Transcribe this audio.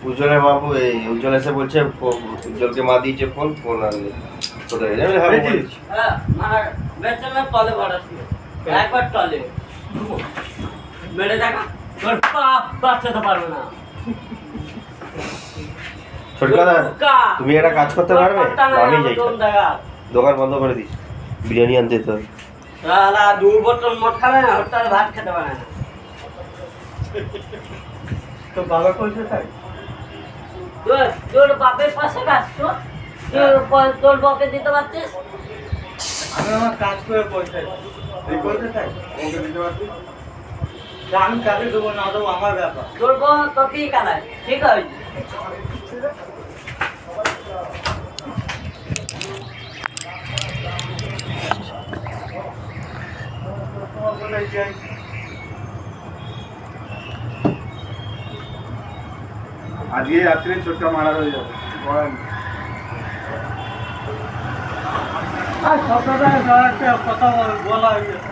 উজ্জ্বলের বাবু এই উজ্জ্বল এসে বলছে উজ্জ্বলকে মা দিয়েছে ফোন আনলে কোথায় যাবে? তলে ভরা ছিল একবার তলে মেরে দেখা তোর পাপ বাঁচাতে পারবে না। ছোটকাদা তুমি একটা কাজ করতে পারবে? আমি যাই, দোকান বন্ধ করে দিস, বিরিয়ানি আনতে তো। দু বোতল মদ খাবে না, হরতাল ভাত খেতে পারে না। তো বাবা কইছে তাই তোর বাপের পাশে কাজ তো তোর বকে দিতে পারছিস? আমি আমার কাজ করে পয়সা এই কইছে তাই ওকে দিতে পারছিস? আমি কাজে দেবো না দেবো আমার ব্যাপার। তোর বউ তোকেই কালায়, ঠিক আছে? আজকে রাত্রে ছোটটা মারা হয়ে যাবে। আর সকালে একটা কথা বলা হয়ে গেছে।